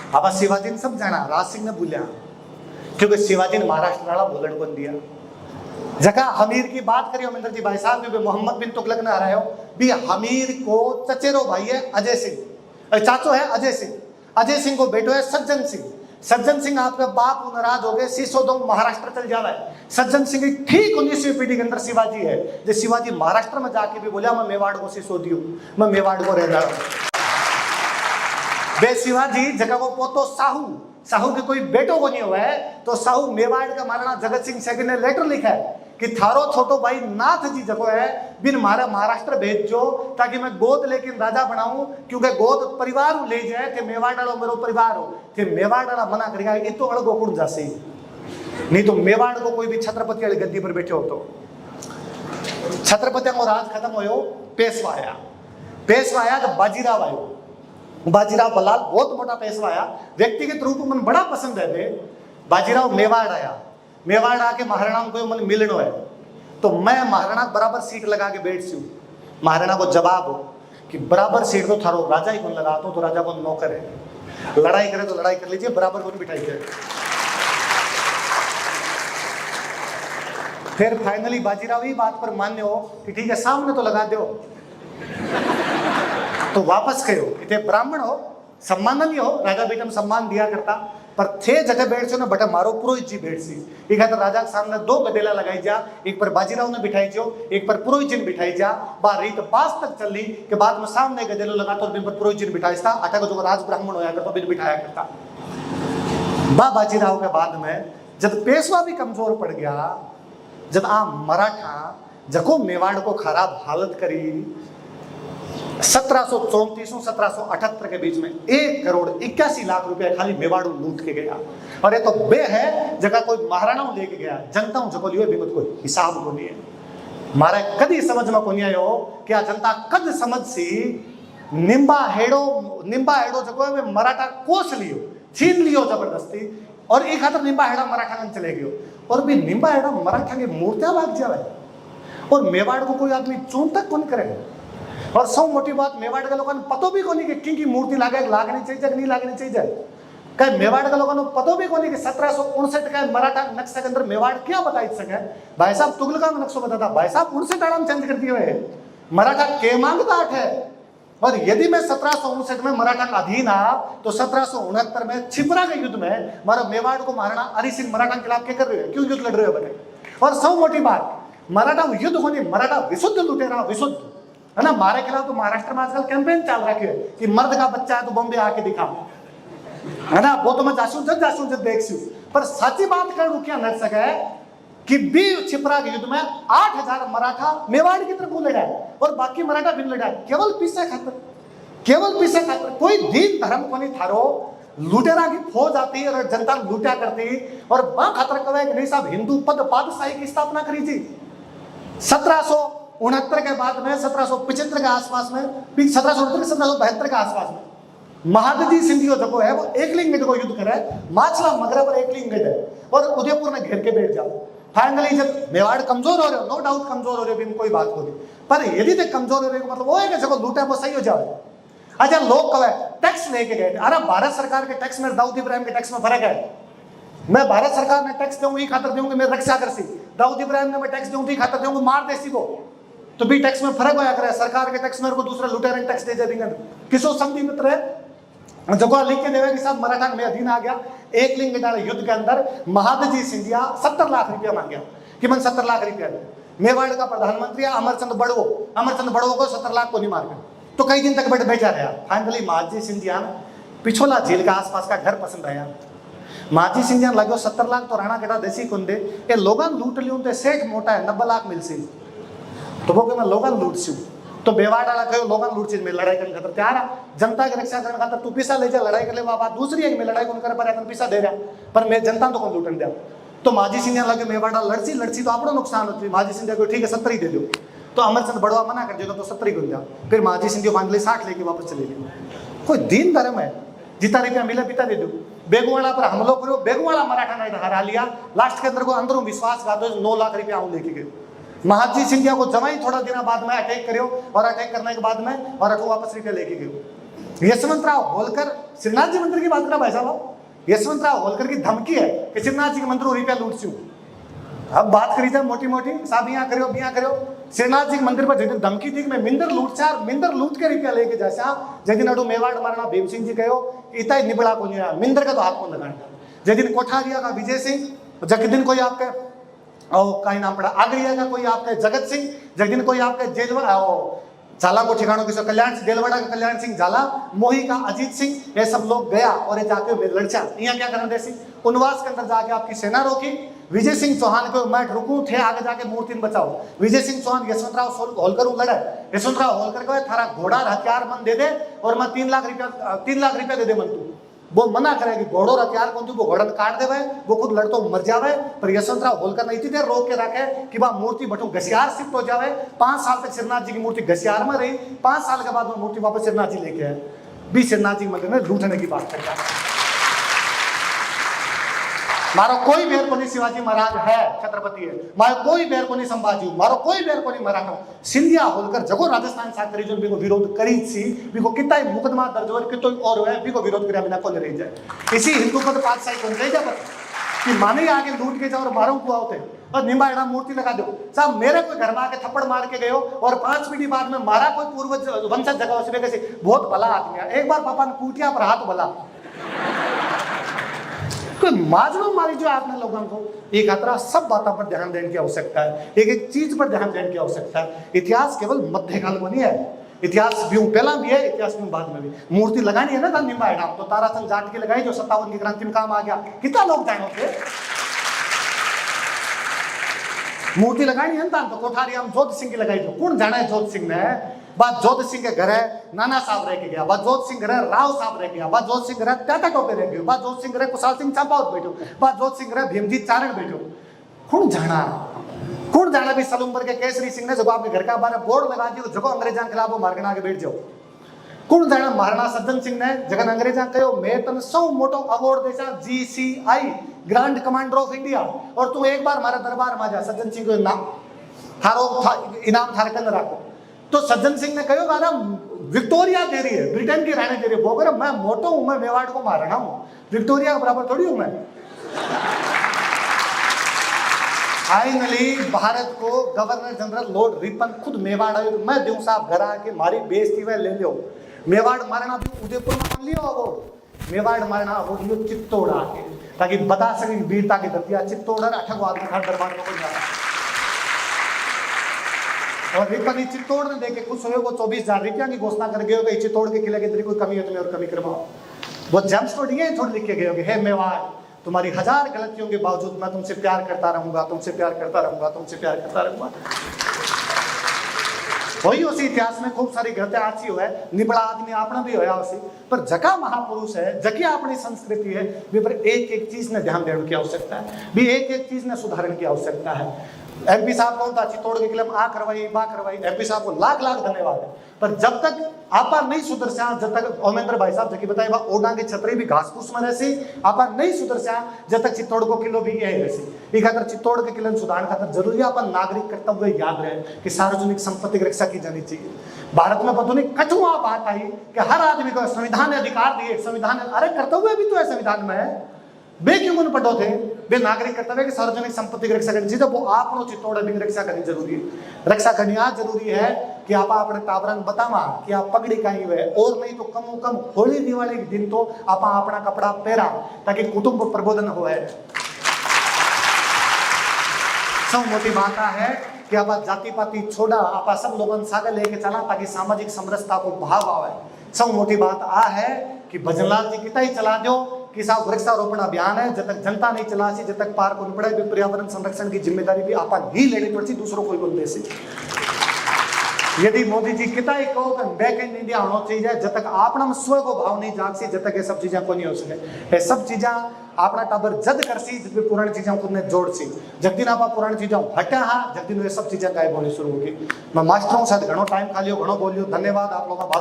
अब शिवाजी ने समझाना, राज सिंह ने बोलिया, क्योंकि शिवाजी ने महाराष्ट्र वाला बोलन कौन दिया। जगह हमीर की बात करियो महेंद्र जी भाई साहब, क्योंकि मोहम्मद बिन तुगलक ने हरायो भी हमीर को चचेरो भाई है अजय सिंह, चाचो है अजय सिंह, अजय सिंह को बेटो है सज्जन सिंह। सज्जन सिंह आपके बाप नाराज हो गए, सिसोदम महाराष्ट्र चल जावा है। सज्जन सिंह ठीक 19वीं पीढ़ी के अंदर शिवाजी है। जो शिवाजी महाराष्ट्र में जाके भी बोला मैं मेवाड़ को सिसोदी हूं, मैं मेवाड़ को रहता हूं। बे शिवाजी जगह को पोतो साहू, साहू के कोई बेटो को नहीं हुआ है, तो साहू मेवाड़ का महाराणा जगत सिंह सेकंड ने लेटर लिखा है कि थारो छोटो भाई नाथ जी जगो है बिन मारा महाराष्ट्र भेजो, ताकि मैं गोद लेकिन राजा बनाऊं, क्योंकि गोद परिवार ले जाए थे मेवाड़ वालों मेरो परिवार हो थे। मेवाड़ वाला मना करेगा ये तो अलग गोकुड़ जासे, नहीं तो मेवाड़ को कोई भी छत्रपति वाली गद्दी पर बैठे हो तो। छत्रपति को राज खत्म हो, पेशवा आया, पेशवा आया तो बाजीराव आयो, बाजीराव बल्लाल बहुत मोटा पेशवा आया, व्यक्तिगत रूप में बड़ा पसंद है। बाजीराव मेवाड़ आया, मेवाड़ आके महाराणा को मन मिलनो है, तो मैं महाराणा बराबर सीट लगा के बैठ सी। महाराणा को जवाब हो कि बराबर सीट तो थारो राजा ही कौन लगाता, तो राजा को नौकर है, लड़ाई करे तो लड़ाई कर लीजिए, बराबर कौन बिठाई करे। फिर फाइनली बाजीराव ही बात पर मान्य हो कि ठीक है सामने तो लगा दो, तो वापस कहो इतने ब्राह्मण हो, सम्माननीय हो, राजा बेटा में सम्मान दिया करता, पर थे जगह बैठ से ना बटा मारो पुरोहित जी बैठ सी। एक तो राजा के सामने दो गदेला लगाई जा, एक पर बाजीराव ने बिठाई जो, एक पर पुरोहित जी ने बिठाई जा। बार रीत बास तक चली के बाद में सामने गदेलो लगा तो बिन पर पुरोहित जी ने बिठाई था, अटा को जो राज ब्राह्मण होया करता बिन बिठाया करता। बाजीराव के बाद में जब पेशवा भी कमजोर पड़ गया, जब मराठा जको मेवाड़ को खराब हालत करी, 1734-1778 के बीच में 1,81,00,000 रुपया खाली मेवाड़ू लूट के गया। और ये तो बे है जगह कोई महाराणा लेके गया, जनता जको लियो बिगत कोई हिसाब को नहीं है। मारे कदी समझ में को नहीं आयो क्या जनता कद समझ सी निम्बा हेड़ो जको है मराठा कोस लियो, छीन लियो जबरदस्ती, और एक खातर निम्बा हेड़ा मराठा कन चले गयो, और भी निम्बा हेड़ा मराठा की मूर्तियां भाग जावे, और मेवाड़ को कोई आदमी चून तक कौन करे। और सौ मोटी बात मेवाड़ के लोगों ने पतो भी कोनी कि की मूर्ति लागनी चाहिए नहीं लागनी चाहिए। कहीं मेवाड़ के लोगों ने पतो भी कोनी कि 1759 का मराठा नक्शे के अंदर मेवाड़ क्या बता सके। भाई साहब तुगलका में नक्शा बताता, भाई साहब 59 आराम चेंज कर दिए हुए मराठा के मांगता है। और यदि मैं 1759 में मराठा का अधीन आ, तो 1769 में छिपरा के युद्ध में मारा मेवाड़ को महाराणा हरि सिंह मराठा के खिलाफ क्या कर रहे हो, क्यों युद्ध लड़ रहे हो बने। और सौ मोटी बात मराठा युद्ध होने, मराठा विशुद्ध लुटेरा विशुद्ध है ना। हमारे खिलाफ तो महाराष्ट्र में आजकल कैंपेन चल रहा है कि मर्द का बच्चा है तो बॉम्बे आके दिखा, है ना। वो तो मैं जासूस जब देख सी, पर सच्ची बात कर रुकिया न सके कि भी छिपरा के युद्ध में 8,000 मराठा मेवाड़ की तरफ लड़ा है, और बाकी मराठा बिन लड़ा है, केवल पीछे खातर, केवल पीछे खातर। कोई दीन धर्म को नहीं थारो, लुटेरा की फौज आती और जनता लूटा करती, और बा खतर कहे कि नहीं साहब हिंदू पद पातशाही की स्थापना करी थी 1769 के बाद में, 1775 के आसपास में, 1772 के आसपास में महादजी सिंधियो जो है वो एकलिंग में युद्ध करे, माछला मगरा पर एकलिंग है, और उदयपुर में घेर के बैठ जाओ। फाइनली जब मेवाड़ कमजोर हो रहे हो, नो डाउट कमजोर हो रहे हो, कोई बात होगी, पर यदि तक कमजोर हो रहे हो मतलब वो है कि जब लूटा वो सही हो जाए। अच्छा लोग कहे टैक्स लेके गए, अरे भारत सरकार के टैक्स में दाऊद इब्राहिम के टैक्स में फर्क है। मैं भारत सरकार ने टैक्स दूंगी खातर दूंगी मैं रक्षा कर सी, दाऊद इब्राहिम ने मैं टैक्स दूंगी खातर दूंगी मार देसी को, तो भी टैक्स में फर्क होया करे। सरकार के टैक्स में को दूसरा लुटेरन टैक्स दे देंगे, किसो संधि मित्र है जगह लिख के देवे कि साहब मराठा में अधीन आ गया। एक लिंग युद्ध के अंदर महादजी सिंधिया 70 लाख रुपया मांग गया कि मैं 70 लाख रुपया दे। मेवाड़ का प्रधानमंत्री अमरचंद बड़वो को 70 लाख को नहीं मार गया, तो कई दिन तक बैठा रहा। फाइनली महादजी सिंधिया पिछोला झील का आसपास का घर पसंद आया। महादजी सिंधिया लगे 70 लाख तो राणा केटा देसी कौन दे, ये लोगन लूट लियो तो सेठ मोटा है 90 लाख मिल सी, तो वो मैं लोगन लूट सी, तो बेवाड़ वाला कहो लोगन लूट सी, मैं लड़ाई करने खातर तैयार है, जनता की रक्षा करने खातर तू पैसा ले जा लड़ाई कर ले। बात दूसरी है कि मैं लड़ाई कौन कर पर पैसा दे रहा, पर मैं जनता तो कौन लूटन दिया। तो महादजी सिंधिया लगे मेवाड़ा लड़सी तो आपको नुकसान होती। महादजी सिंधिया को ठीक है 70 ही दे दो, तो अमरचंद बड़वा मना कर देगा तो 70 को दिया। फिर महादजी सिंधिया फाइनली 60 लेके वापस चले गए। कोई दीन धर्म है, जितना रुपया मिला पिता दे दो। बेगुवाड़ा पर हमलो करो, बेगुवाड़ा मराठा ने हरा लिया, लास्ट के अंदर को अंदरों विश्वासघात 9 लाख रुपया लेके गए। महादजी सिंधिया को जमाई थोड़ा दिन बाद में अटैक करो, और अटैक करने के बाद में और अठो वापस रुपया लेके गए। यशवंतराव होलकर, श्रीनाथ जी मंदिर की बात करा भाई साहब, यशवंतराव होलकर की धमकी है कि श्रीनाथ जी के मंदिर रुपया लूट छू। अब बात करी जाए मोटी मोटी, साहब यहाँ करो बिया करो, श्रीनाथ जी के मंदिर पर जिन धमकी थी कि मैं मिंदर लूट चार मिंदर लूट के रुपया लेके जैसा जदिन अडू मेवाड़ मारना भीम सिंह जी कहो इतना निबड़ा को नहीं रहा मिंदर का तो हाथ को लगाना। जदिन कोठारिया का विजय सिंह, जगदिन कोई आपके और का नाम पड़ा आगरिया का कोई आपके जगत सिंह, जगदिन कोई आपके जेलवा झाला को ठिकानों किसी कल्याण देलवाड़ा का कल्याण सिंह झाला, मोही का अजीत सिंह, ये सब लोग गया और ये जाके लड़चा यहाँ क्या करना देसी उनवास के अंदर जाके आपकी सेना रोकी। विजय सिंह चौहान को मैं रुकू थे आगे जाके मूर्ति बचाओ। विजय सिंह चौहान यशवंतराव होलकर लड़ा, यशवंतराव होलकर को थारा घोड़ा हथियार मन दे दे और मैं 3 लाख रुपया दे दे मन तू। वो मना करे कि घोड़ो हथियार कौन वो घोड़ा काट देवे, वो खुद लड़तो मर जावे। पर यशवंतराव होलकर ने इतनी देर रोक के रखे कि वह मूर्ति बटू घसियार शिफ्ट हो जावे। 5 साल तक श्रीनाथ जी की मूर्ति घसियार में रही। 5 साल के बाद वो मूर्ति वापस श्रीनाथ जी लेके आए। भी श्रीनाथ जी मंदिर में लूटने की बात करता है। मारो कोई बेर को नहीं शिवाजी महाराज है छत्रपति है, मारो कोई बेर को नहीं संभाजी, मारो कोई बेर को नहीं मराठा। सिंधिया होलकर जगो राजस्थान साकरी जो बिको विरोध करी सी, बिको कितना ही मुकदमा दर्ज हो कितो और है बिको विरोध करे बिना को नहीं रह जाए। इसी हिंदू को तो पातशाही कौन रह जाए कि माने आगे लूट के जाओ और मारो को आओते और निम्बाड़ा मूर्ति लगा दो। साहब मेरे कोई घर में आके थप्पड़ मार के गयो और 5 मिनट बाद में मारा कोई पूर्वज वंशज जगह उसमें कैसे बहुत भला आदमी है। एक बार पापा ने कूटिया पर हाथ भला कोई माजरो मारी जो आपने लोगों को एक खतरा सब बातों पर ध्यान देने की आवश्यकता है, एक एक चीज पर ध्यान देने की आवश्यकता है। इतिहास केवल मध्यकाल में नहीं है, इतिहास भी पहला भी है, इतिहास में बाद में भी। मूर्ति लगानी है ना निम्बाड़ा तो ताराचंद जाट की लगाई जो 57 की क्रांति में काम आ गया। कितना लोग जाएंगे मूर्ति लगानी है ना तो कोठारिया में जोत सिंह की लगाई जो कौन जाना है जोत सिंह ने। बात जोत सिंह के घर है नाना साहब रह के गया, बात जोत सिंह घर है राव साहब रह गया, बात जोत सिंह घर है टाटा टोपे रह गयो, बात जोत सिंह घर है कुशाल सिंह चांपावत बैठो, बात जोत सिंह घर है भीमजीत चारण बैठो। कौन जाना भी सलूम्बर के केसरी सिंह ने जब आपके घर का बारे बोर्ड लगा दियो जगह अंग्रेजां के खिलाफ मार्ग आगे बैठ जाओ। कौन जाना महाराणा सज्जन सिंह ने जगन अंग्रेजां कहो मैं तने सौ मोटो अवार्ड देसा GCI grand commander of India और तू एक बार हमारे दरबार में आ जा। सज्जन सिंह को नाम थारो इनाम थारे कन रखो तो सज्जन सिंह ने कहो गाना विक्टोरिया दे रही है, ब्रिटेन की रानी दे रही है। वो करे मैं मोटो हूं, मैं मेवाड़ को महाराणा हूं, विक्टोरिया के बराबर थोड़ी हूं मैं। फाइनली भारत को गवर्नर जनरल लॉर्ड रिपन खुद मेवाड़ आयो, मैं दूं साहब घर आके मारी बेइज्जती वे ले लो। मेवाड़ मारना भी उदयपुर में मान लियो अवार्ड, मेवाड़ मारना अवार्ड लियो चित्तौड़ आके ताकि बता सके वीरता की दतिया चित्तौड़ 8 आदमी था दरबार में कोई और रिपन चित्तौड़ ने देखे खुश हुए वो 24,000 रुपया की घोषणा कर गए हो चित्तौड़ के किले के अंदर कोई कमी है तुम्हें और कमी करवाओ। वो जेम्स थोड़ी ये थोड़ी लिख के गए होगे हे मेवाड़ तुम्हारी 1000 गलतियों के बावजूद मैं तुमसे प्यार करता रहूंगा, तुमसे प्यार करता रहूंगा, तुमसे प्यार करता रहूंगा। वही उसी इतिहास में खूब सारी गलतियां आती हुए निबड़ा आदमी आपने भी होया उसी पर जका महापुरुष है जकी अपनी संस्कृति है वे पर एक एक चीज ने ध्यान देने की आवश्यकता है, भी एक एक चीज ने सुधारने की आवश्यकता है। MP साहब कौन था चित्तौड़ के किले में आ करवाई बा करवाई, MP साहब को लाख लाख धन्यवाद है। पर जब तक आपा नहीं सुधरसा जब तक ओमेंद्र भाई साहब जकी बताए बा ओडा के छतरी भी घास फूस में रहसी आपा नहीं सुधरसा जब तक चित्तौड़ को किलो भी यही रहसी। एक खातर चित्तौड़ के किले सुधार खातर जरूरी है अपन नागरिक कर्तव्य याद रहे कि सार्वजनिक संपत्ति की रक्षा की जानी चाहिए। भारत में पता नहीं कछुआ बात आई कि हर आदमी को संविधान ने अधिकार दिए, संविधान अरे कर्तव्य भी तो है संविधान में बे क्यों मन पढ़ो थे बे नागरिक कर्तव्य की सार्वजनिक संपत्ति की रक्षा करनी चाहिए। वो आपनो चित्तौड़ की रक्षा करनी जरूरी है, रक्षा करनी आज जरूरी है कि आप अपने टाबरन बतावा कि आप पगड़ी कहीं हुए और नहीं तो कम होली दिवाली के दिन तो आप अपना कपड़ा पहरा ताकि कुटुंब प्रबोधन हो। सब मोटी बात है कि आप जाति पाति छोड़ा आप सब लोगों सागे लेके चला ताकि सामाजिक समरसता को भाव आवे। सब मोटी बात आ है कि भजनलाल जी कितना ही चला दो कि साहब वृक्षारोपण अभियान है जब तक जनता नहीं चला सी जब तक पार्क उन पड़े भी पर्यावरण संरक्षण की जिम्मेदारी भी आप ही लेनी पड़ती दूसरों कोई बोल दे। यदि मोदी जी कितना ही कहो कि बैक इन इंडिया होना चाहिए जब तक अपना स्व को भाव नहीं जाग सी जब तक ये सब चीजें को नहीं हो सके। ये सब चीजें अपना टाबर जद कर सी जब पुरानी चीजों को ने जोड़ सी जब दिन आप पुरानी चीजों हटा हाँ जब दिन ये सब चीजें गायब होनी शुरू होगी। मैं मास्टरों साथ घणो टाइम खा लियो घणो बोलियो धन्यवाद आप लोगों का।